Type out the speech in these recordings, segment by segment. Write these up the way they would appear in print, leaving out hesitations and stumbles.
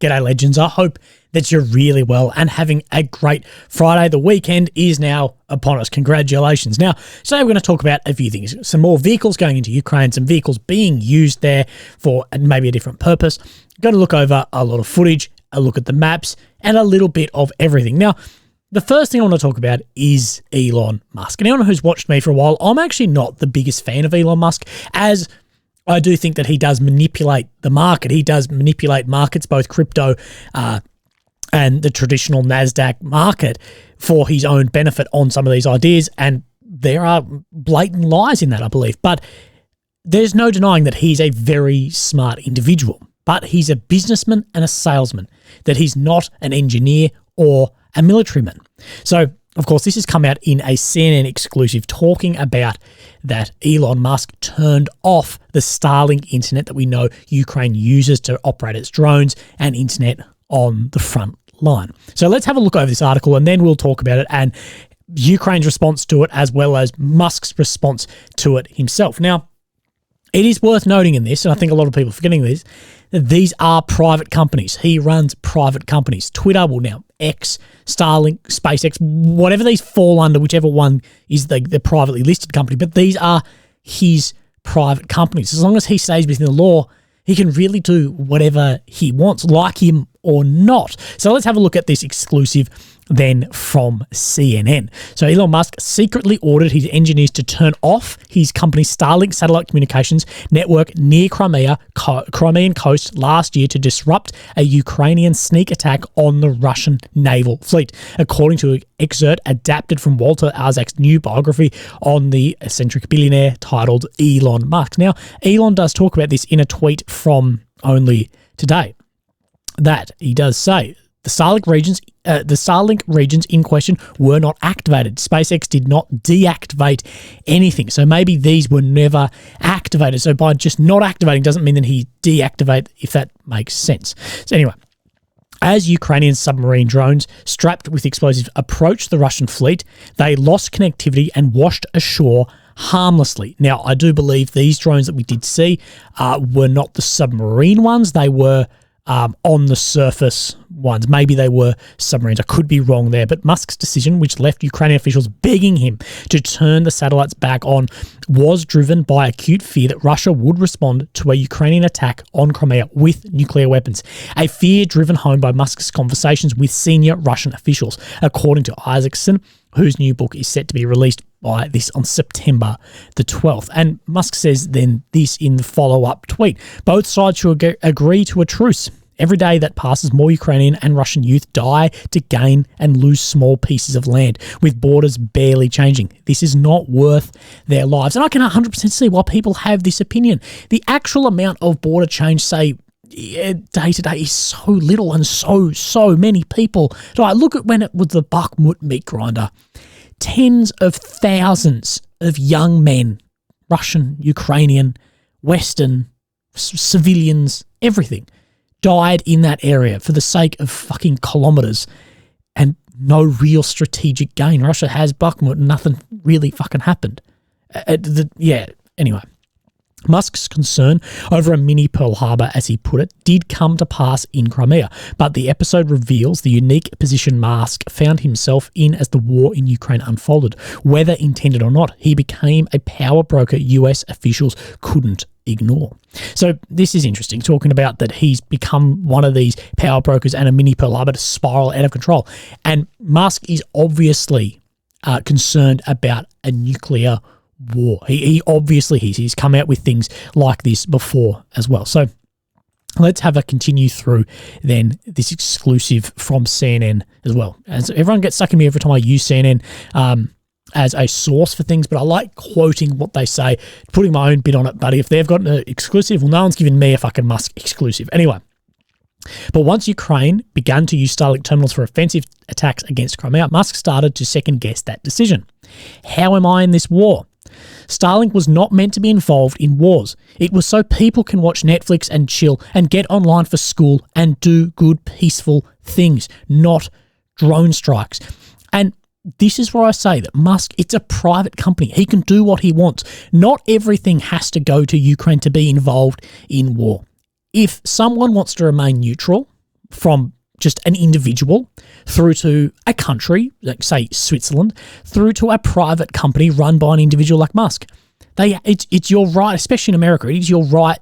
G'day legends, I hope that you're really well and having a great Friday. The weekend is now upon us. Congratulations. Now, today we're going to talk about a few things. Some more vehicles going into Ukraine, some vehicles being used there for maybe a different purpose. Going to look over a lot of footage, a look at the maps, and a little bit of everything. Now, the first thing I want to talk about is Elon Musk. And anyone who's watched me for a while, I'm actually not the biggest fan of Elon Musk, as I do think that he does manipulate the market. He does manipulate markets, both crypto and the traditional NASDAQ market, for his own benefit on some of these ideas. And there are blatant lies in that, I believe. But there's no denying that he's a very smart individual. But he's a businessman and a salesman, that he's not an engineer or a militaryman. So, of course, this has come out in a CNN exclusive talking about that Elon Musk turned off the Starlink internet that we know Ukraine uses to operate its drones and internet on the front line. So let's have a look over this article and then we'll talk about it and Ukraine's response to it, as well as Musk's response to it himself. Now, it is worth noting in this, and I think a lot of people are forgetting this, that these are private companies. He runs private companies. Twitter, well now X, Starlink, SpaceX, whatever these fall under, whichever one is the privately listed company, but these are his private companies. As long as he stays within the law, he can really do whatever he wants, like him or not. So let's have a look at this exclusive then from CNN. So Elon Musk secretly ordered his engineers to turn off his company's Starlink satellite communications network near Crimean coast last year to disrupt a Ukrainian sneak attack on the Russian naval fleet, according to an excerpt adapted from Walter Isaac's new biography on the eccentric billionaire titled Elon Musk. Now, Elon does talk about this in a tweet from only today, that he does say the Starlink regions in question were not activated. SpaceX did not deactivate anything. So maybe these were never activated. So by just not activating doesn't mean that he deactivated, if that makes sense. So anyway, as Ukrainian submarine drones strapped with explosives approached the Russian fleet, they lost connectivity and washed ashore harmlessly. Now, I do believe these drones that we did see were not the submarine ones. They were on the surface ones. Maybe they were submarines. I could be wrong there. But Musk's decision, which left Ukrainian officials begging him to turn the satellites back on, was driven by acute fear that Russia would respond to a Ukrainian attack on Crimea with nuclear weapons. A fear driven home by Musk's conversations with senior Russian officials, according to Isaacson, whose new book is set to be released by this on September the 12th. And Musk says then this in the follow-up tweet: both sides should agree to a truce. Every day that passes, more Ukrainian and Russian youth die to gain and lose small pieces of land, with borders barely changing. This is not worth their lives. And I can 100% see why people have this opinion. The actual amount of border change, say, day to day, is so little, and so many people die. Look at when it was the Bakhmut meat grinder. Tens of thousands of young men, Russian, Ukrainian, Western, civilians, everything, died in that area for the sake of fucking kilometers and no real strategic gain. Russia has Bakhmut and nothing really fucking happened. Anyway. Musk's concern over a mini Pearl Harbor, as he put it, did come to pass in Crimea, but the episode reveals the unique position Musk found himself in as the war in Ukraine unfolded. Whether intended or not, he became a power broker US officials couldn't ignore. So this is interesting, talking about that he's become one of these power brokers and a mini Pearl Harbor to spiral out of control. And Musk is obviously concerned about a nuclear war. He obviously he's come out with things like this before as well. So let's have a continue through then this exclusive from CNN as well. As everyone gets stuck in me every time I use CNN as a source for things, but I like quoting what they say, putting my own bit on it. But if they've got an exclusive, well, no one's giving me a fucking Musk exclusive. Anyway, but once Ukraine began to use Starlink terminals for offensive attacks against Crimea, Musk started to second guess that decision. How am I in this war? Starlink was not meant to be involved in wars. It was so people can watch Netflix and chill and get online for school and do good, peaceful things, not drone strikes. And this is where I say that Musk, it's a private company. He can do what he wants. Not everything has to go to Ukraine to be involved in war. If someone wants to remain neutral, from just an individual through to a country, like say Switzerland, through to a private company run by an individual like Musk. It's your right, especially in America, it is your right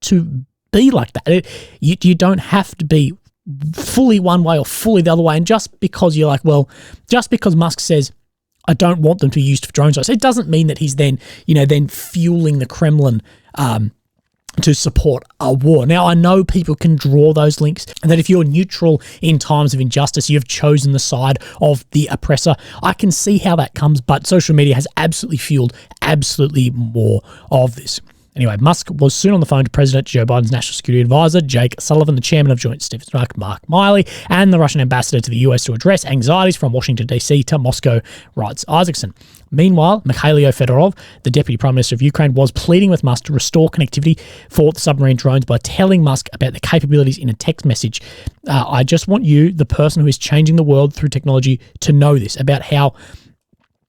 to be like that. You don't have to be fully one way or fully the other way. And just because you're like, well, just because Musk says, I don't want them to be used for drone strikes, it doesn't mean that he's then fueling the Kremlin to support a war. Now, I know people can draw those links, and that if you're neutral in times of injustice, you've chosen the side of the oppressor. I can see how that comes, but social media has absolutely fueled absolutely more of this. Anyway, Musk was soon on the phone to President Joe Biden's National Security Advisor, Jake Sullivan, the chairman of Joint Chiefs of Staff, Mark Milley, and the Russian ambassador to the US to address anxieties from Washington, D.C. to Moscow, writes Isaacson. Meanwhile, Mikhailo Fedorov, the Deputy Prime Minister of Ukraine, was pleading with Musk to restore connectivity for the submarine drones by telling Musk about the capabilities in a text message. I just want you, the person who is changing the world through technology, to know this, about how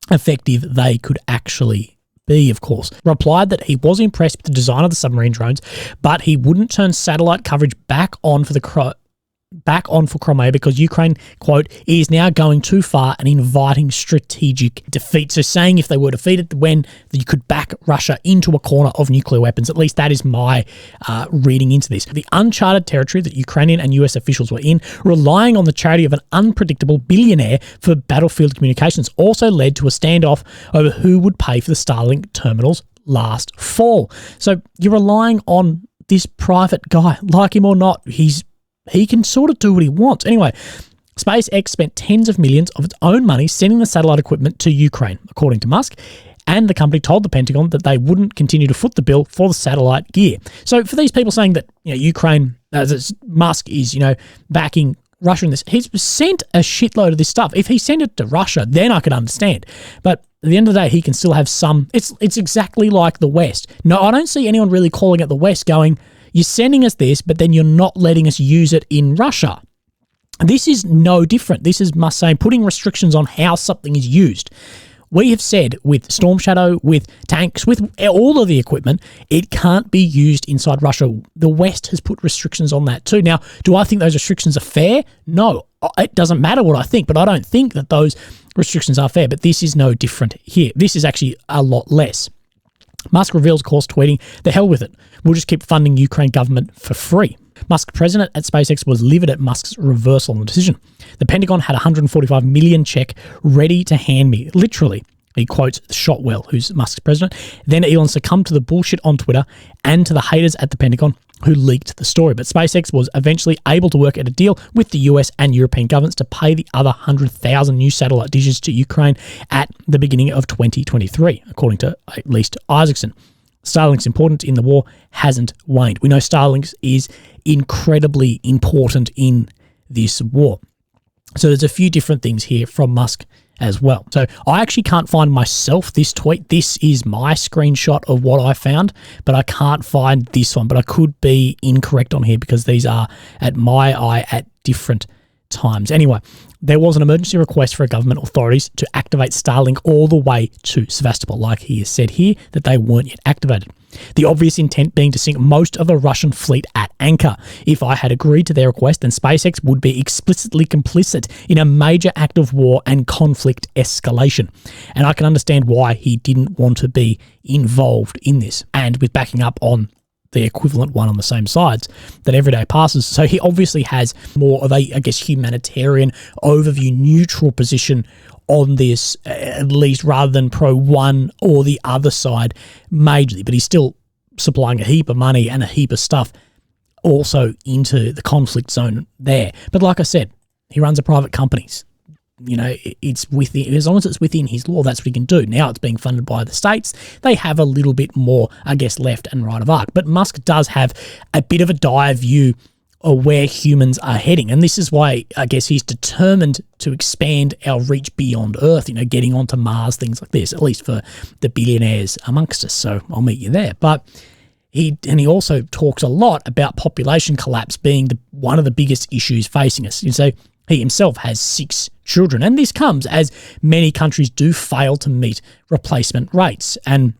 effective they could actually be, of course. Replied that he was impressed with the design of the submarine drones, but he wouldn't turn satellite coverage back on for Crimea because Ukraine, quote, is now going too far and inviting strategic defeat. So saying if they were defeated, when you could back Russia into a corner of nuclear weapons. At least that is my reading into this. The uncharted territory that Ukrainian and US officials were in, relying on the charity of an unpredictable billionaire for battlefield communications, also led to a standoff over who would pay for the Starlink terminals last fall. So you're relying on this private guy, like him or not. He can sort of do what he wants. Anyway, SpaceX spent tens of millions of its own money sending the satellite equipment to Ukraine, according to Musk, and the company told the Pentagon that they wouldn't continue to foot the bill for the satellite gear. So for these people saying that Ukraine, Musk is backing Russia in this, he's sent a shitload of this stuff. If he sent it to Russia, then I could understand. But at the end of the day, he can still have some. It's exactly like the West. No, I don't see anyone really calling it the West going, you're sending us this, but then you're not letting us use it in Russia. This is no different. This is Musk saying putting restrictions on how something is used. We have said with Storm Shadow, with tanks, with all of the equipment, it can't be used inside Russia. The West has put restrictions on that too. Now, do I think those restrictions are fair? No, it doesn't matter what I think, but I don't think that those restrictions are fair. But this is no different here. This is actually a lot less. Musk reveals, of course, tweeting, the hell with it. We'll just keep funding Ukraine government for free. Musk, president at SpaceX, was livid at Musk's reversal on the decision. The Pentagon had a $145 million check ready to hand me, literally. He quotes Shotwell, who's Musk's president. Then Elon succumbed to the bullshit on Twitter and to the haters at the Pentagon who leaked the story. But SpaceX was eventually able to work out a deal with the US and European governments to pay the other 100,000 new satellite dishes to Ukraine at the beginning of 2023, according to at least Isaacson. Starlink's importance in the war hasn't waned. We know Starlink is incredibly important in this war. So there's a few different things here from Musk as well. So I actually can't find myself this tweet. This is my screenshot of what I found, but I can't find this one. But I could be incorrect on here because these are at my eye at different times. Anyway, there was an emergency request for government authorities to activate Starlink all the way to Sevastopol, like he has said here, that they weren't yet activated. The obvious intent being to sink most of the Russian fleet at anchor. If I had agreed to their request, then SpaceX would be explicitly complicit in a major act of war and conflict escalation. And I can understand why he didn't want to be involved in this. And with backing up on the equivalent one on the same sides, that every day passes. So he obviously has more of a, humanitarian overview, neutral position on this, at least, rather than pro one or the other side majorly. But he's still supplying a heap of money and a heap of stuff also into the conflict zone there. But like I said, he runs a private company. It's within, as long as it's within his law, that's what he can do. Now it's being funded by the states. They have a little bit more, left and right of arc. But Musk does have a bit of a dire view of where humans are heading. And this is why, he's determined to expand our reach beyond Earth, getting onto Mars, things like this, at least for the billionaires amongst us. So I'll meet you there. But he also talks a lot about population collapse being one of the biggest issues facing us. So he himself has 6 children, and this comes as many countries do fail to meet replacement rates. And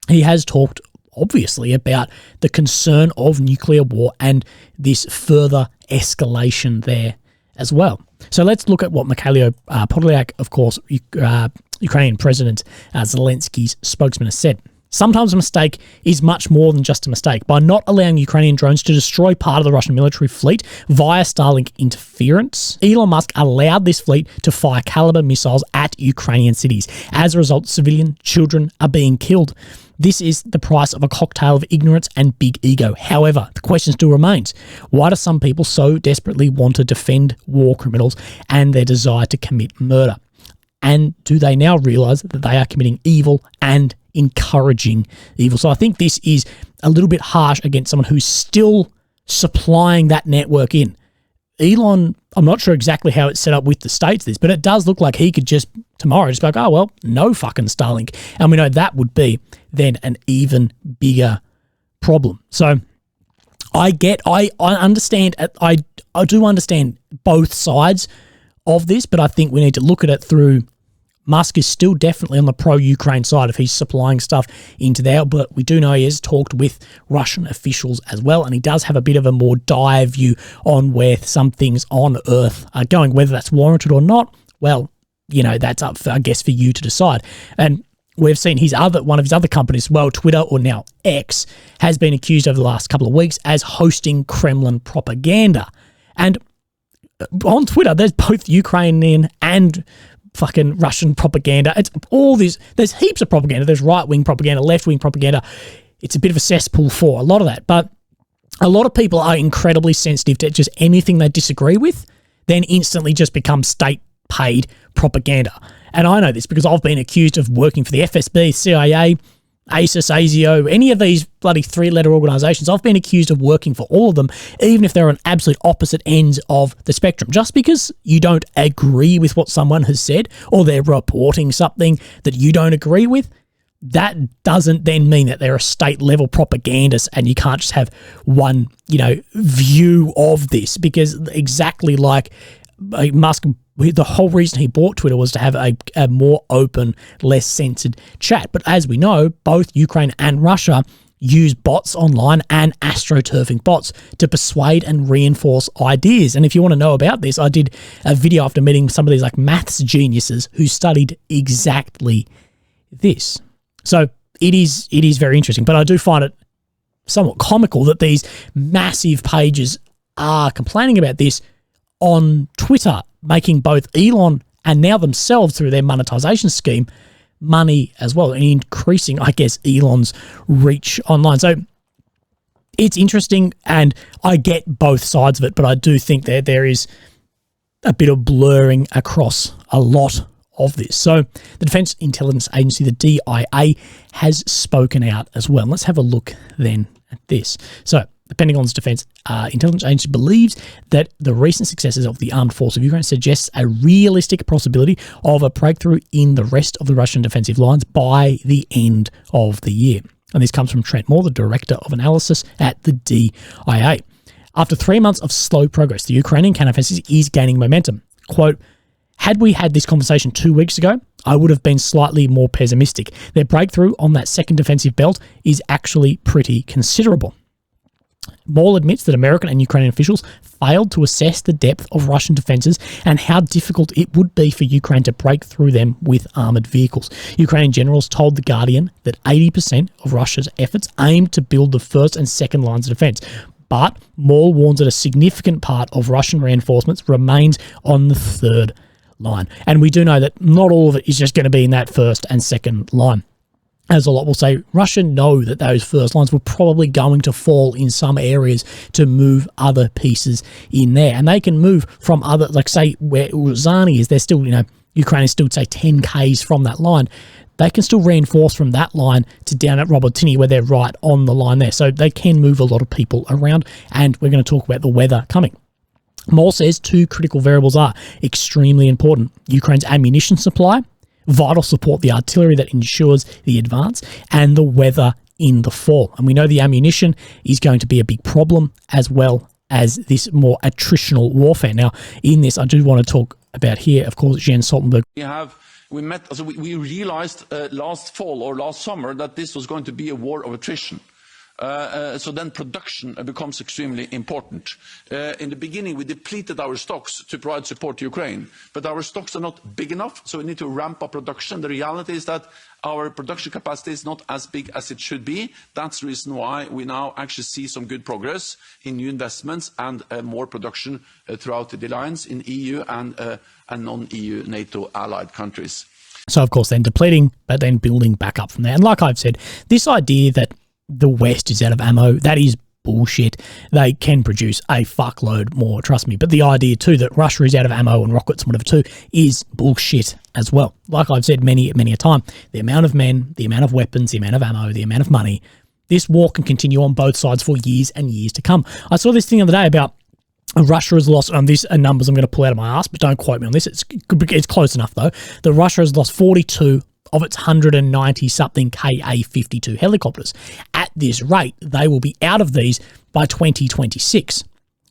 he has talked obviously about the concern of nuclear war and this further escalation there as well. So let's look at what Mikhailo Podolyak, of course, Ukrainian President Zelensky's spokesman, has said. Sometimes a mistake is much more than just a mistake. By not allowing Ukrainian drones to destroy part of the Russian military fleet via Starlink interference, Elon Musk allowed this fleet to fire caliber missiles at Ukrainian cities. As a result, civilian children are being killed. This is the price of a cocktail of ignorance and big ego. However, the question still remains, why do some people so desperately want to defend war criminals and their desire to commit murder? And do they now realise that they are committing evil and encouraging evil? So I think this is a little bit harsh against someone who's still supplying that network in. Elon, I'm not sure exactly how it's set up with the states, but it does look like he could just tomorrow just be like, oh, well, no fucking Starlink. And we know that would be then an even bigger problem. So I understand, I do understand both sides of this, but I think we need to look at it through Musk is still definitely on the pro-Ukraine side if he's supplying stuff into there, but we do know he has talked with Russian officials as well, and he does have a bit of a more dire view on where some things on Earth are going. Whether that's warranted or not, well, you know, that's up for, I guess, for you to decide. And we've seen one of his other companies, well, Twitter, or now X, has been accused over the last couple of weeks as hosting Kremlin propaganda. And on Twitter, there's both Ukrainian and fucking Russian propaganda. It's all this. There's heaps of propaganda. There's right-wing propaganda, left-wing propaganda. It's a bit of a cesspool for a lot of that. But a lot of people are incredibly sensitive to just anything they disagree with, then instantly just become state-paid propaganda. And I know this because I've been accused of working for the FSB, CIA, ASIS, ASIO, any of these bloody three-letter organisations. I've been accused of working for all of them, even if they're on absolute opposite ends of the spectrum. Just because you don't agree with what someone has said, or they're reporting something that you don't agree with, that doesn't then mean that they're a state-level propagandist and you can't just have one, view of this. Because exactly like Musk, the whole reason he bought Twitter was to have a more open, less censored chat. But as we know, both Ukraine and Russia use bots online and astroturfing bots to persuade and reinforce ideas. And if you want to know about this, I did a video after meeting some of these maths geniuses who studied exactly this. So it is very interesting. But I do find it somewhat comical that these massive pages are complaining about this on Twitter, making both Elon and now themselves, through their monetization scheme, money as well, and increasing, I guess, Elon's reach online. So it's interesting, and I get both sides of it, but I do think that there is a bit of blurring across a lot of this. So the Defence Intelligence Agency, the DIA, has spoken out as well. Let's have a look then at this. So the Pentagon's Defence Intelligence Agency believes that the recent successes of the armed force of Ukraine suggests a realistic possibility of a breakthrough in the rest of the Russian defensive lines by the end of the year. And this comes from Trent Moore, the Director of Analysis at the DIA. After 3 months of slow progress, the Ukrainian counteroffensive is gaining momentum. Quote, had we had this conversation 2 weeks ago, I would have been slightly more pessimistic. Their breakthrough on that second defensive belt is actually pretty considerable. Moore admits that American and Ukrainian officials failed to assess the depth of Russian defences and how difficult it would be for Ukraine to break through them with armoured vehicles. Ukrainian generals told The Guardian that 80% of Russia's efforts aimed to build the first and second lines of defence. But Moore warns that a significant part of Russian reinforcements remains on the third line. And we do know that not all of it is just going to be in that first and second line. As a lot will say, Russia know that those first lines were probably going to fall in some areas to move other pieces in there. And they can move from other, like say where Uzani is, they're still, Ukraine is still, say, 10 Ks from that line. They can still reinforce from that line to down at Robotini where they're right on the line there. So they can move a lot of people around. And we're going to talk about the weather coming. Moore says two critical variables are extremely important. Ukraine's ammunition supply, vital support, the artillery that ensures the advance, and the weather in the fall. And we know the ammunition is going to be a big problem as well as this more attritional warfare. Now, in this, I do want to talk about here, of course, Jens Stoltenberg. We realized last fall or last summer that this was going to be a war of attrition. So then production becomes extremely important. In the beginning, we depleted our stocks to provide support to Ukraine, but our stocks are not big enough, so we need to ramp up production. The reality is that our production capacity is not as big as it should be. That's the reason why we now actually see some good progress in new investments and more production throughout the alliance in EU and non-EU NATO allied countries. So, of course, then depleting, but then building back up from there. And like I've said, this idea that the West is out of ammo, that is bullshit. They can produce a fuckload more, trust me. But the idea too that Russia is out of ammo and rockets and whatever too is bullshit as well. Like I've said many a time, the amount of men, the amount of weapons, the amount of ammo, the amount of money, this war can continue on both sides for years and years to come. I saw this thing the other day about Russia has lost, on this numbers I'm going to pull out of my ass, but don't quote me on this. It's close enough though. The Russia has lost 42 of its 190-something Ka-52 helicopters. At this rate, they will be out of these by 2026.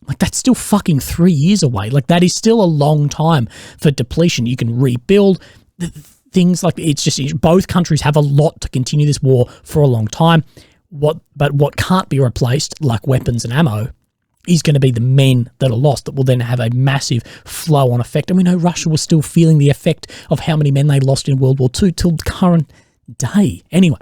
Like, that's still fucking 3 years away. Like, that is still a long time for depletion. You can rebuild things like, it's just, both countries have a lot to continue this war for a long time. But what can't be replaced, like weapons and ammo, is going to be the men that are lost that will then have a massive flow-on effect. And we know Russia was still feeling the effect of how many men they lost in World War II till the current day. Anyway,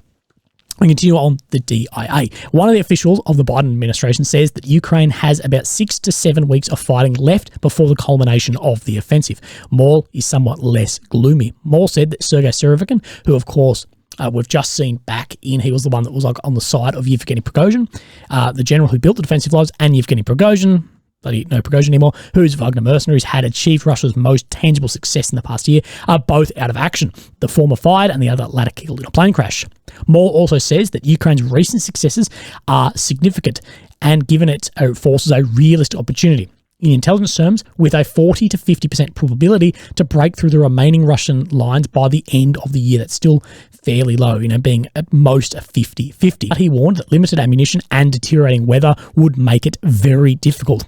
we continue on the DIA. One of the officials of the Biden administration says that Ukraine has about 6 to 7 weeks of fighting left before the culmination of the offensive. Maul is somewhat less gloomy. Maul said that Sergei Surovikin, who of course we've just seen back in, he was the one that was like on the side of Yevgeny Prigozhin, the general who built the defensive lines, and Yevgeny Prigozhin, bloody no Prigozhin anymore, who's Wagner mercenaries, had achieved Russia's most tangible success in the past year, are both out of action. The former fired and the other latter killed in a plane crash. Maul also says that Ukraine's recent successes are significant and given its forces a realistic opportunity. In intelligence terms, with a 40 to 50% probability to break through the remaining Russian lines by the end of the year. That's still fairly low, being at most a 50-50. But he warned that limited ammunition and deteriorating weather would make it very difficult.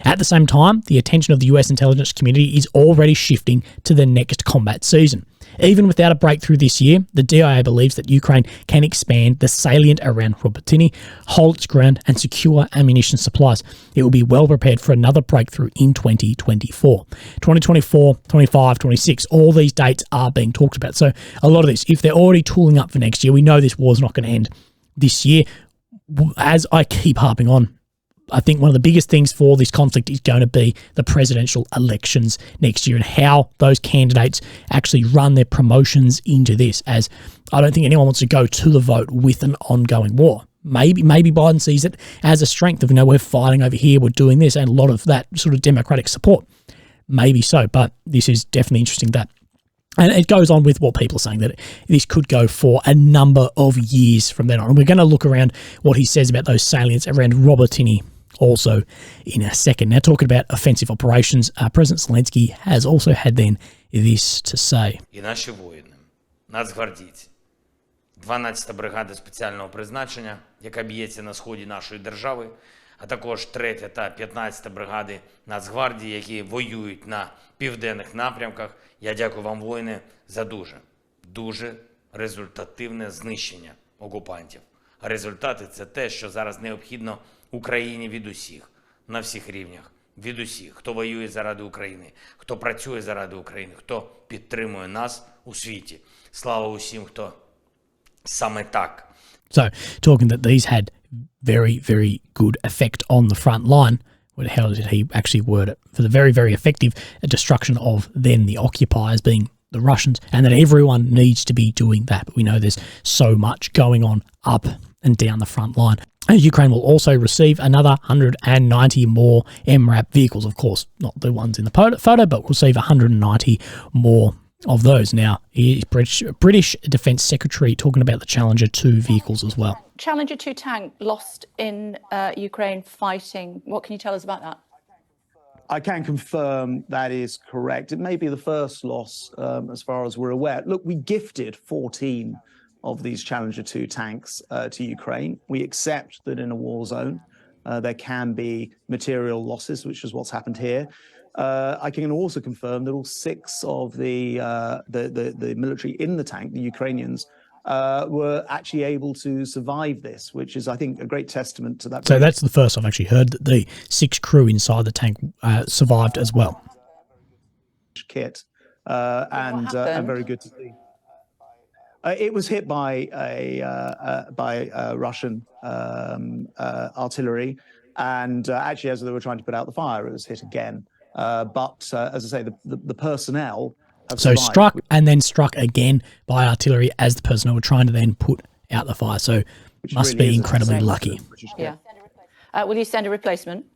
At the same time, the attention of the US intelligence community is already shifting to the next combat season. Even without a breakthrough this year, the DIA believes that Ukraine can expand the salient around Robotyne, hold its ground, and secure ammunition supplies. It will be well prepared for another breakthrough in 2024. 2024, 25, 26, all these dates are being talked about. So a lot of this, if they're already tooling up for next year, we know this war's not going to end this year. As I keep harping on, I think one of the biggest things for this conflict is going to be the presidential elections next year and how those candidates actually run their promotions into this, as I don't think anyone wants to go to the vote with an ongoing war. Maybe Biden sees it as a strength of, we're fighting over here, we're doing this, and a lot of that sort of democratic support. Maybe so, but this is definitely interesting that. And it goes on with what people are saying, that this could go for a number of years from then on. And we're going to look around what he says about those salients around Robotyne also in a second. Now, talking about offensive operations, President Zelensky has also had then this to say. І наші воїни, нацгвардійці, 12-та бригада спеціального призначення, яка б'ється на сході нашої держави, а також 3-та та 15-та бригади Нацгвардії, які воюють на південних напрямках. Я дякую вам, воїни, за дуже результативне знищення окупантів. А результати – це те, що зараз необхідно Україні від усіх, на всіх рівнях, від усіх, хто воює заради України, хто працює заради України, хто підтримує нас у світі. Слава усім, хто саме так. So, talking that these had very, very good effect on the front line. How did he actually word it? For the very, very effective destruction of then the occupiers being the Russians, and that everyone needs to be doing that. But we know there's so much going on up and down the front line. And Ukraine will also receive another 190 more MRAP vehicles, of course, not the ones in the photo, but we'll receive 190 more of those. Now, British Defence Secretary talking about the Challenger 2 vehicles as well. Challenger 2 tank lost in Ukraine fighting. What can you tell us about that? I can confirm that is correct. It may be the first loss as far as we're aware. Look, we gifted 14 of these Challenger 2 tanks to Ukraine. We accept that in a war zone, there can be material losses, which is what's happened here. I can also confirm that all 6 of the military in the tank, the Ukrainians, were actually able to survive this, which is, I think, a great testament to that. So that's the first I've actually heard that the 6 crew inside the tank survived as well. Kit and very good to see. It was hit by Russian artillery, and actually, as they were trying to put out the fire, it was hit again. But as I say, the personnel have survived. Struck and then struck again by artillery as the personnel were trying to then put out the fire. So must really be incredibly lucky. Yeah. Will you send a replacement?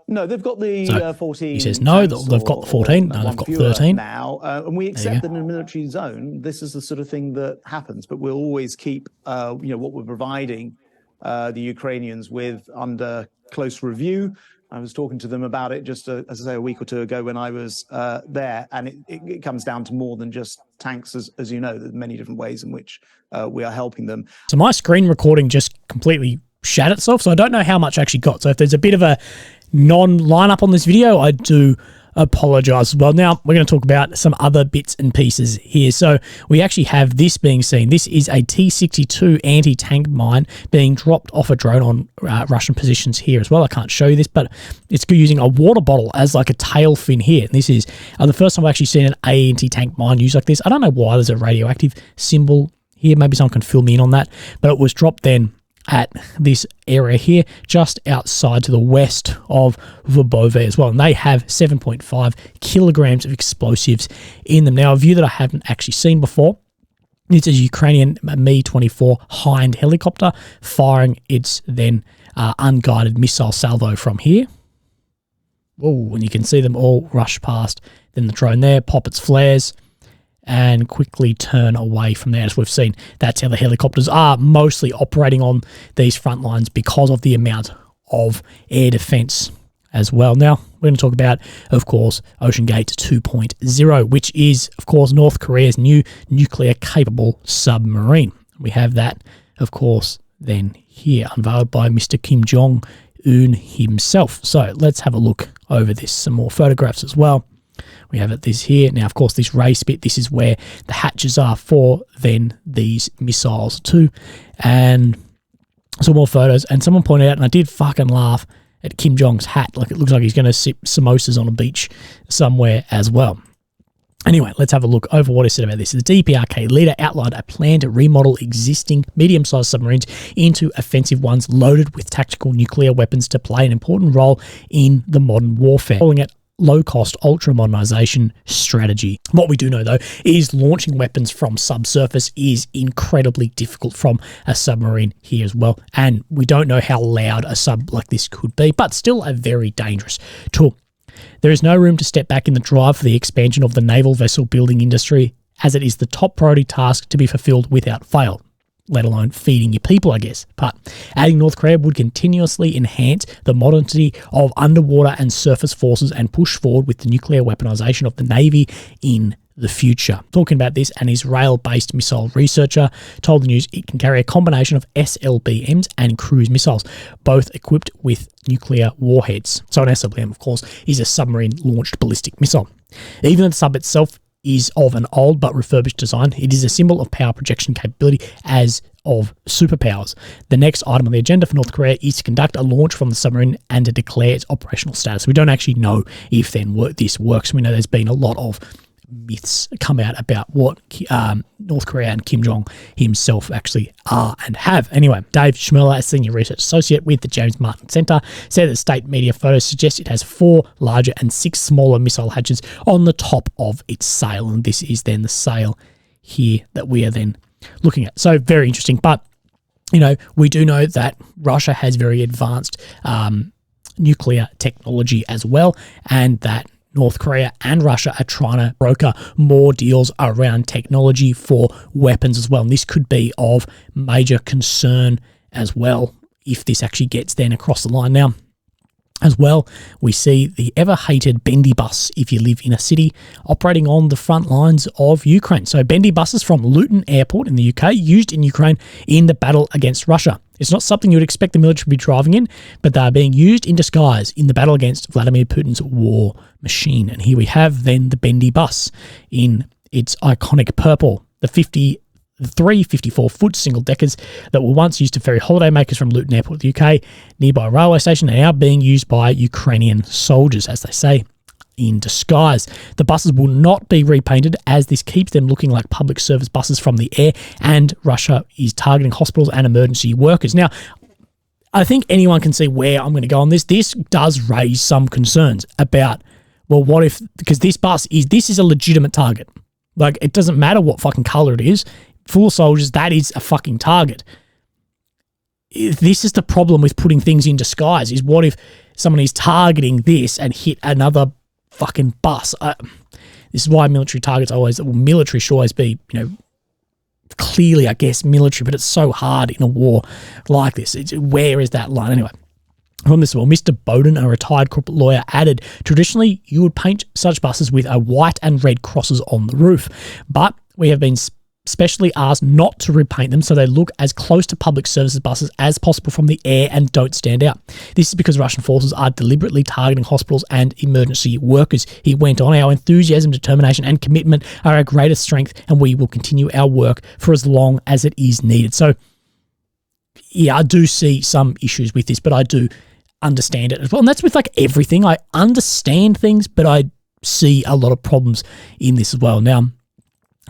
No, they've got the So 14. he says no, they've got the 14. No, they've got 13 now, and we accept that in a military zone, this is the sort of thing that happens. But we'll always keep, what we're providing the Ukrainians with under close review. I was talking to them about it just, as I say, a week or two ago when I was there, and it comes down to more than just tanks, as you know. There's many different ways in which we are helping them. So my screen recording just completely shat itself, so I don't know how much I actually got. So if there's a bit of a non-lineup on this video, I do apologize as well. Now we're going to talk about some other bits and pieces here. So we actually have this being seen. This is a T-62 anti-tank mine being dropped off a drone on Russian positions here as well. I can't show you this, but it's using a water bottle as like a tail fin here. And this is the first time I've actually seen an anti-tank mine used like this. I don't know why there's a radioactive symbol here. Maybe someone can fill me in on that, but it was dropped then at this area here, just outside to the west of Verbove as well. And they have 7.5 kilograms of explosives in them. Now, a view that I haven't actually seen before, it's a Ukrainian Mi-24 Hind helicopter firing its then unguided missile salvo from here. Oh, and you can see them all rush past. Then the drone there, pop its flares, and quickly turn away from there. As we've seen, that's how the helicopters are mostly operating on these front lines because of the amount of air defense as well. Now, we're going to talk about, of course, Ocean Gate 2.0, which is, of course, North Korea's new nuclear-capable submarine. We have that, of course, then here, unveiled by Mr. Kim Jong-un himself. So let's have a look over this, some more photographs as well. We have this here. Now, of course, this race bit, this is where the hatches are for then these missiles too. And some more photos. And someone pointed out, and I did fucking laugh at Kim Jong's hat. Like, it looks like he's going to sip samosas on a beach somewhere as well. Anyway, let's have a look over what is said about this. The DPRK leader outlined a plan to remodel existing medium-sized submarines into offensive ones loaded with tactical nuclear weapons to play an important role in the modern warfare, calling it low-cost ultra-modernization strategy. What we do know, though, is launching weapons from subsurface is incredibly difficult from a submarine here as well. And we don't know how loud a sub like this could be, but still a very dangerous tool. There is no room to step back in the drive for the expansion of the naval vessel building industry, as it is the top priority task to be fulfilled without fail, let alone feeding your people, I guess. But adding North Korea would continuously enhance the modernity of underwater and surface forces and push forward with the nuclear weaponization of the Navy in the future. Talking about this, an Israel-based missile researcher told the news it can carry a combination of SLBMs and cruise missiles, both equipped with nuclear warheads. So an SLBM, of course, is a submarine-launched ballistic missile. Even though the sub itself is of an old but refurbished design, it is a symbol of power projection capability as of superpowers. The next item on the agenda for North Korea is to conduct a launch from the submarine and to declare its operational status. We don't actually know if then this works. We know there's been a lot of myths come out about what North Korea and Kim Jong himself actually are and have. Anyway, Dave Schmerler, a senior research associate with the James Martin Center, said that state media photos suggest it has 4 larger and 6 smaller missile hatches on the top of its sail. And this is then the sail here that we are then looking at. So very interesting. But, you know, we do know that Russia has very advanced nuclear technology as well, and that North Korea and Russia are trying to broker more deals around technology for weapons as well. And this could be of major concern as well if this actually gets then across the line. Now, as well, we see the ever-hated bendy bus, if you live in a city, operating on the front lines of Ukraine. So bendy buses from Luton Airport in the UK, used in Ukraine in the battle against Russia. It's not something you would expect the military to be driving in, but they are being used in disguise in the battle against Vladimir Putin's war machine. And here we have then the bendy bus in its iconic purple, the 54-foot single deckers that were once used to ferry holidaymakers from Luton Airport, the UK, nearby railway station, are now being used by Ukrainian soldiers, as they say, in disguise. The buses will not be repainted, as this keeps them looking like public service buses from the air, and Russia is targeting hospitals and emergency workers. Now, I think anyone can see where I'm going to go on this. This does raise some concerns about, well, what if, because this is a legitimate target. Like, it doesn't matter what fucking colour it is. Full of soldiers, that is a fucking target. This is the problem with putting things in disguise, is what if someone is targeting this and hit another fucking bus? This is why military targets military should always be, clearly, I guess, military, but it's so hard in a war like this. Where is that line? Anyway, from this, Mr. Bowden, a retired corporate lawyer, added, traditionally, you would paint such buses with a white and red crosses on the roof, but we have been specially asked not to repaint them so they look as close to public services buses as possible from the air and don't stand out. This is because Russian forces are deliberately targeting hospitals and emergency workers. He went on, our enthusiasm, determination and commitment are our greatest strength, and we will continue our work for as long as it is needed. So, yeah, I do see some issues with this, but I do understand it as well. And that's with like everything. I understand things, but I see a lot of problems in this as well. Now,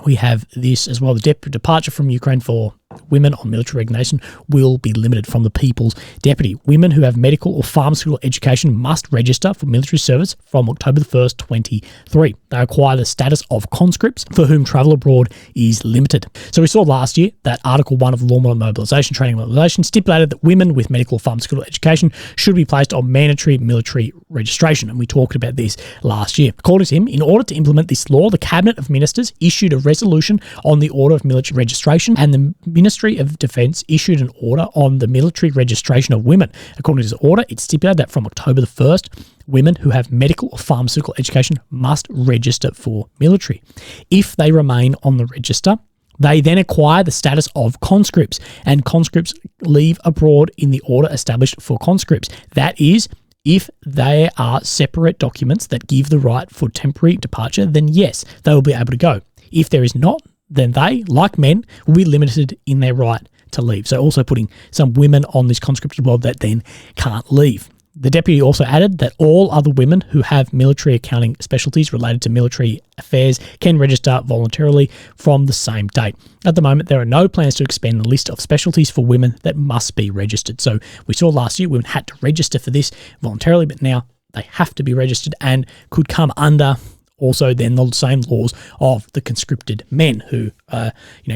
we have this as well. The departure from Ukraine for women on military resignation will be limited from the People's Deputy. Women who have medical or pharmaceutical education must register for military service from October the 1st, 2023. They acquire the status of conscripts for whom travel abroad is limited. So we saw last year that Article 1 of Law on Mobilisation, Training and Mobilisation stipulated that women with medical or pharmaceutical education should be placed on mandatory military registration. And we talked about this last year. According to him, in order to implement this law, the Cabinet of Ministers issued a resolution on the order of military registration, and the Ministry of Defence issued an order on the military registration of women. According to this order, it stipulated that from October the 1st, women who have medical or pharmaceutical education must register for military. If they remain on the register, they then acquire the status of conscripts, and conscripts leave abroad in the order established for conscripts. That is, if there are separate documents that give the right for temporary departure, then yes, they will be able to go. If there is not, then they, like men, will be limited in their right to leave. So also putting some women on this conscripted world that then can't leave. The deputy also added that all other women who have military accounting specialties related to military affairs can register voluntarily from the same date. At the moment, there are no plans to expand the list of specialties for women that must be registered. So we saw last year women had to register for this voluntarily, but now they have to be registered and could come under also then the same laws of the conscripted men who,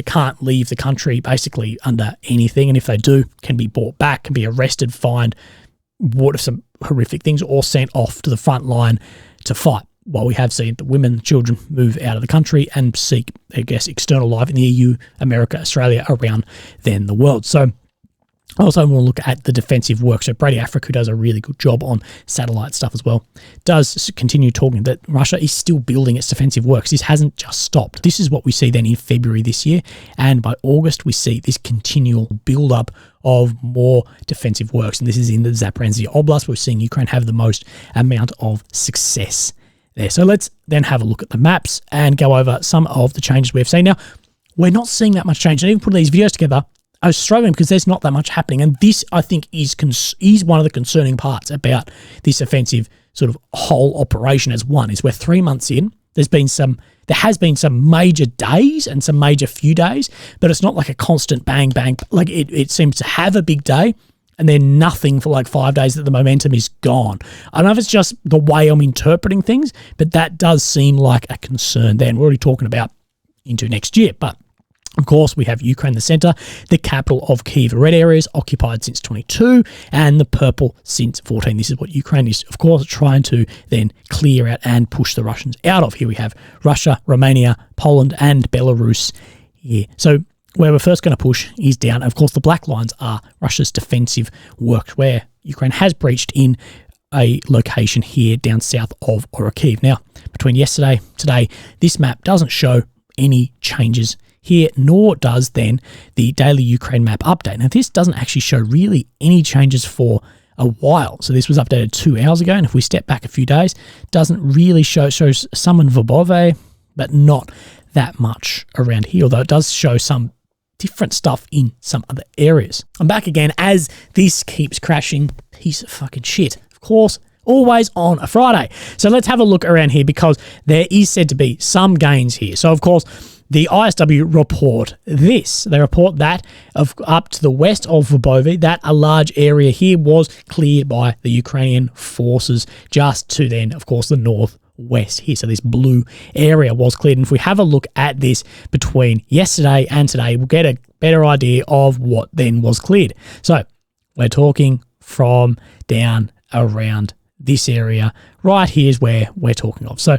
can't leave the country basically under anything. And if they do, can be brought back, can be arrested, fined, what if some horrific things, or sent off to the front line to fight. While we have seen the women and children move out of the country and seek, I guess, external life in the EU, America, Australia, around then the world. So I also want to look at the defensive work. So Brady Africa, who does a really good job on satellite stuff as well, does continue talking that Russia is still building its defensive works. This hasn't just stopped. This is what we see then in February this year. And by August, we see this continual build-up of more defensive works. And this is in the Zaporizhzhia Oblast. We're seeing Ukraine have the most amount of success there. So let's then have a look at the maps and go over some of the changes we've seen. Now, we're not seeing that much change. And even putting these videos together, I was struggling because there's not that much happening. And this, I think, is one of the concerning parts about this offensive sort of whole operation as one, is we're 3 months in. There has been some major days and some major few days, but it's not like a constant bang, bang. Like it seems to have a big day and then nothing for like 5 days, that the momentum is gone. I don't know if it's just the way I'm interpreting things, but that does seem like a concern there. And we're already talking about into next year, but of course, we have Ukraine, the centre, the capital of Kyiv, red areas occupied since 22, and the purple since 14. This is what Ukraine is, of course, trying to then clear out and push the Russians out of. Here we have Russia, Romania, Poland, and Belarus here. So where we're first going to push is down. Of course, the black lines are Russia's defensive work, where Ukraine has breached in a location here down south of Kyiv. Now, between yesterday and today, this map doesn't show any changes here, nor does then the daily Ukraine map update. Now, this doesn't actually show really any changes for a while. So this was updated 2 hours ago, and if we step back a few days, doesn't really shows some in Verbove, but not that much around here, although it does show some different stuff in some other areas. I'm back again as this keeps crashing. Piece of fucking shit. Of course, always on a Friday. So let's have a look around here because there is said to be some gains here. So of course, the ISW report this. They report that up to the west of Verbove, that a large area here was cleared by the Ukrainian forces just to then, of course, the northwest here. So this blue area was cleared. And if we have a look at this between yesterday and today, we'll get a better idea of what then was cleared. So we're talking from down around this area. Right here is where we're talking of. So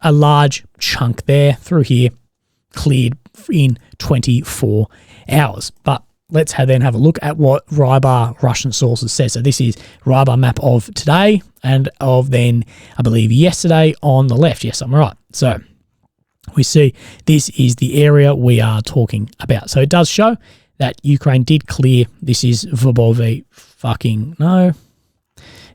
a large chunk there through here, cleared in 24 hours. But let's then have a look at what Rybar Russian sources says. So this is Rybar map of today and of then, I believe, yesterday on the left. Yes, I'm right. So we see this is the area we are talking about. So it does show that Ukraine did clear. This is Verbove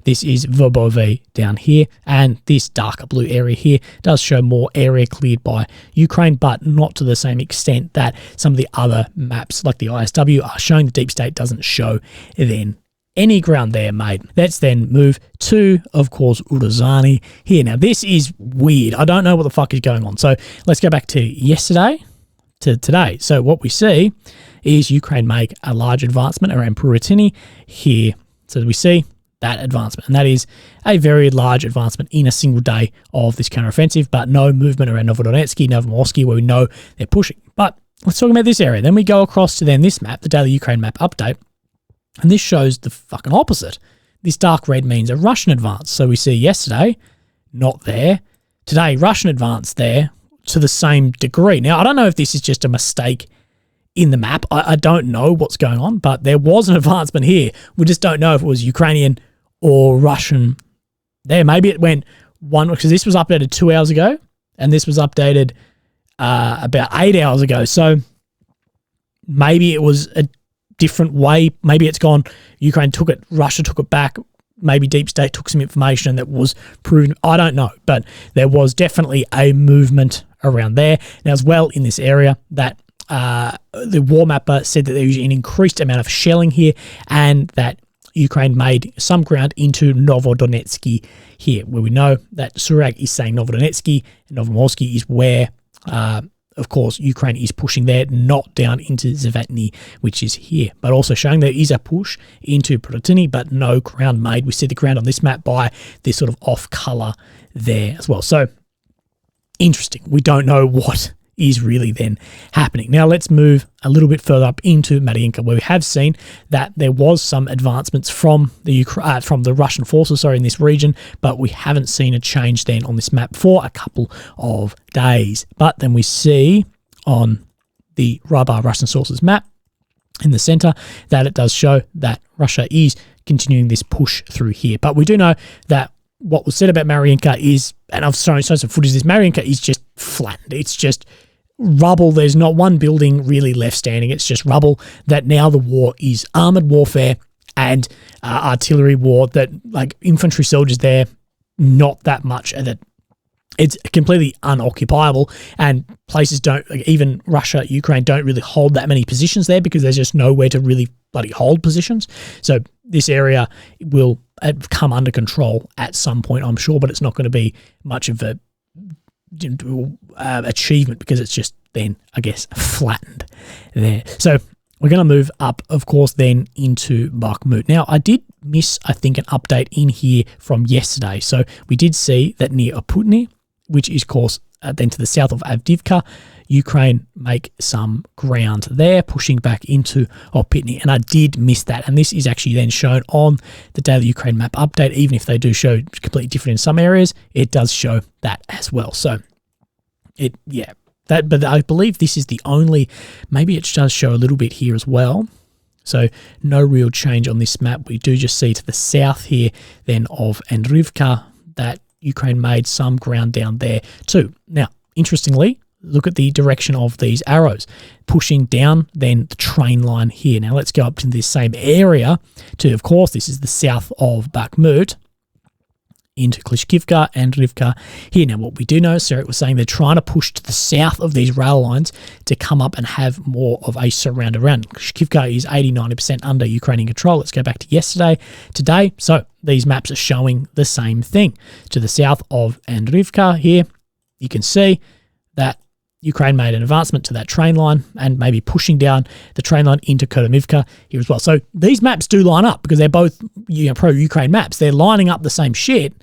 This is Verbove down here, and this darker blue area here does show more area cleared by Ukraine, but not to the same extent that some of the other maps like the ISW are showing. The deep state doesn't show then any ground there made. Let's then move to, of course, Uruzani here. Now, this is weird. I don't know what the fuck is going on. So let's go back to yesterday to today. So what we see is Ukraine make a large advancement around Puritini here. So we see that advancement, and that is a very large advancement in a single day of this counteroffensive, but no movement around Novodonetsky, Novomorsky, where we know they're pushing. But let's talk about this area. Then we go across to then this map, the daily Ukraine map update, and this shows the fucking opposite. This dark red means a Russian advance. So we see yesterday, not there. Today, Russian advance there to the same degree. Now, I don't know if this is just a mistake in the map. I don't know what's going on, but there was an advancement here. We just don't know if it was Ukrainian or Russian there. Maybe it went one, because this was updated 2 hours ago, and this was updated about 8 hours ago. So maybe it was a different way. Maybe it's gone, Ukraine took it, Russia took it back. Maybe Deep State took some information that was proven. I don't know, but there was definitely a movement around there. Now, as well in this area, that the war mapper said that there was an increased amount of shelling here, and that Ukraine made some ground into Novodonetsky here, where we know that Surag is saying Novodonetsky, and Novomorsky is where, of course, Ukraine is pushing there, not down into Zavatny, which is here, but also showing there is a push into Protini, but no ground made. We see the ground on this map by this sort of off color there as well. So interesting. We don't know what is really then happening. Now let's move a little bit further up into Mariinka, where we have seen that there was some advancements from the Russian forces, in this region, but we haven't seen a change then on this map for a couple of days. But then we see on the Rybar Russian sources map in the center that it does show that Russia is continuing this push through here. But we do know that what was said about Mariinka is, and I've shown some footage of this, Mariinka is just flattened. It's just rubble. There's not one building really left standing. It's just rubble. That now the war is armoured warfare and artillery war, that like infantry soldiers there, not that much, and that it's completely unoccupiable, and places don't, like even Russia, Ukraine don't really hold that many positions there because there's just nowhere to really bloody hold positions. So this area will come under control at some point, I'm sure, but it's not going to be much of a achievement because it's just then, I guess, flattened there. So we're going to move up, of course, then into Bakhmut. Now, I did miss, I think, an update in here from yesterday. So we did see that near Oputny, which is, of course, then to the south of Avdiivka, Ukraine make some ground there, pushing back into Opitny. And I did miss that. And this is actually then shown on the daily Ukraine map update. Even if they do show completely different in some areas, it does show that as well. So, but I believe this is the only, maybe it does show a little bit here as well. So no real change on this map. We do just see to the south here then of Andrivka that Ukraine made some ground down there too. Now, interestingly, look at the direction of these arrows, pushing down then the train line here. Now let's go up to this same area to, of course, this is the south of Bakhmut, into Klishkivka and Rivka here. Now, what we do know, Sarek was saying they're trying to push to the south of these rail lines to come up and have more of a surround around. Klishkivka is 80-90% under Ukrainian control. Let's go back to yesterday, today. So these maps are showing the same thing. To the south of Andrivka here, you can see that Ukraine made an advancement to that train line and maybe pushing down the train line into Kurmivka here as well. So these maps do line up because they're both pro-Ukraine maps. They're lining up the same shit,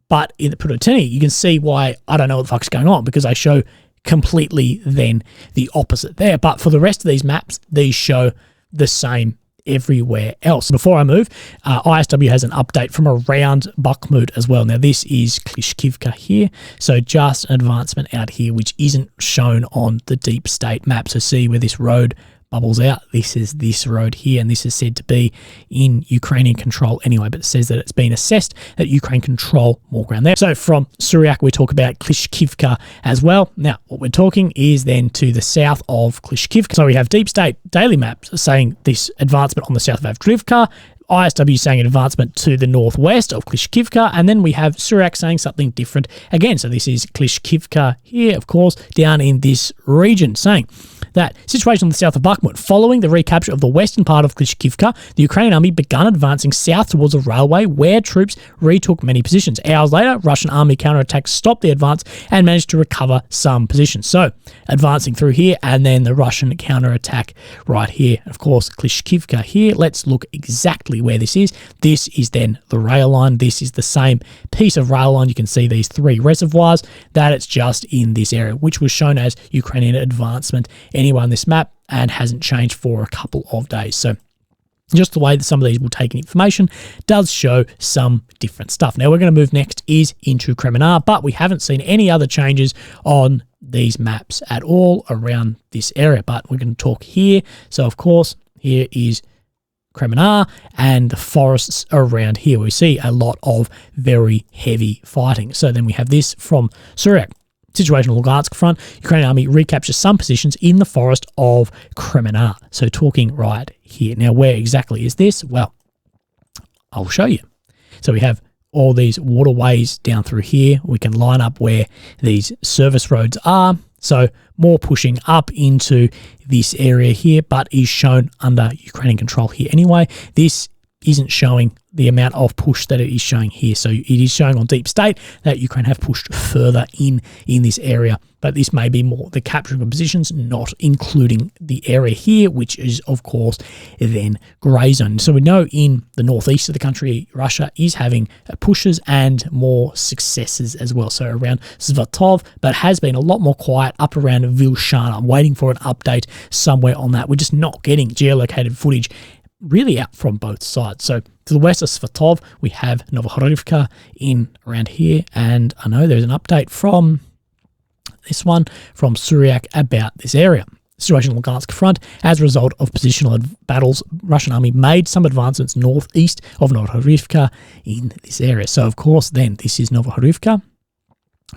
but in the Pudotini, you can see why I don't know what the fuck's going on, because they show completely then the opposite there. But for the rest of these maps, these show the same everywhere else. Before I move, ISW has an update from around Bakhmut as well. Now this is Klishkivka here, so just an advancement out here which isn't shown on the deep state map. So see where this road bubbles out, this is this road here, and this is said to be in Ukrainian control anyway, but it says that it's been assessed that Ukraine control more ground there. So from Suryak we talk about Klishkivka as well. Now what we're talking is then to the south of Klishkivka. So we have deep state daily maps saying this advancement on the south of Avdivka, ISW saying an advancement to the northwest of Klishkivka, and then we have Suryak saying something different again. So this is Klishkivka here, of course, down in this region, saying that situation on the south of Bakhmut. Following the recapture of the western part of Klishkivka, the Ukrainian army began advancing south towards a railway where troops retook many positions. Hours later, Russian army counterattacks stopped the advance and managed to recover some positions. So advancing through here, and then the Russian counterattack right here. Of course, Klishkivka here. Let's look exactly where this is. This is then the rail line. This is the same piece of rail line. You can see these three reservoirs, that it's just in this area, which was shown as Ukrainian advancement anyway on this map and hasn't changed for a couple of days. So just the way that some of these will take in information does show some different stuff. Now we're going to move next is into Crimea, but we haven't seen any other changes on these maps at all around this area, but we're going to talk here. So of course, here is Crimea and the forests around here. We see a lot of very heavy fighting. So then we have this from Suryak. Situation on Lugansk front, Ukrainian army recaptures some positions in the forest of Crimea. So talking right here. Now where exactly is this? Well, I'll show you. So we have all these waterways down through here. We can line up where these service roads are. So more pushing up into this area here, but is shown under Ukrainian control here anyway. This isn't showing the amount of push that it is showing here. So it is showing on deep state that Ukraine have pushed further in this area, but this may be more the capturing of positions, not including the area here, which is of course then grey zone. So we know in the northeast of the country, Russia is having pushes and more successes as well. So around Svatov, but has been a lot more quiet up around Vilshana. I'm waiting for an update somewhere on that. We're just not getting geolocated footage really out from both sides. So to the west of Svatov, we have Novohorivka in around here, and I know there's an update from this one from Suryak about this area. Situation on the Lugansk front, as a result of positional battles, Russian army made some advancements northeast of Novohorivka in this area. So of course then this is Novohorivka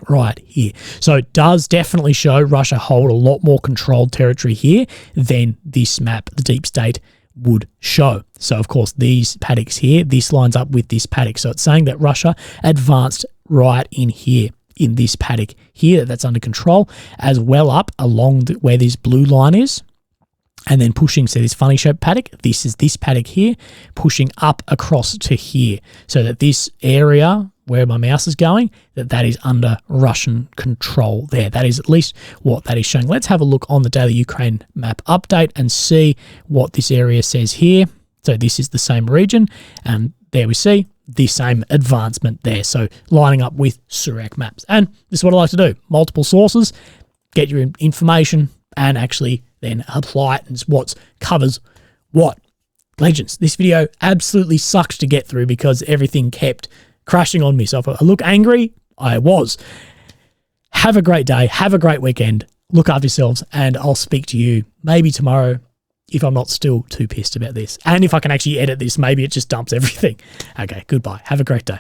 right here. So it does definitely show Russia hold a lot more controlled territory here than this map, the deep state, would show. So of course these paddocks here, this lines up with this paddock. So it's saying that Russia advanced right in here, in this paddock here that's under control, as well up along where this blue line is, and then pushing, so this funny shaped paddock, this is this paddock here, pushing up across to here, so that this area where my mouse is going, that is under Russian control there. That is at least what that is showing. Let's have a look on the daily Ukraine map update and see what this area says here. So this is the same region, and there we see the same advancement there. So lining up with Suryak maps. And this is what I like to do. Multiple sources, get your information, and actually then apply it, and what covers what. Legends, this video absolutely sucked to get through because everything kept crashing on me. So if I look angry, I was. Have a great day. Have a great weekend. Look after yourselves, and I'll speak to you maybe tomorrow if I'm not still too pissed about this. And if I can actually edit this, maybe it just dumps everything. Okay, goodbye. Have a great day.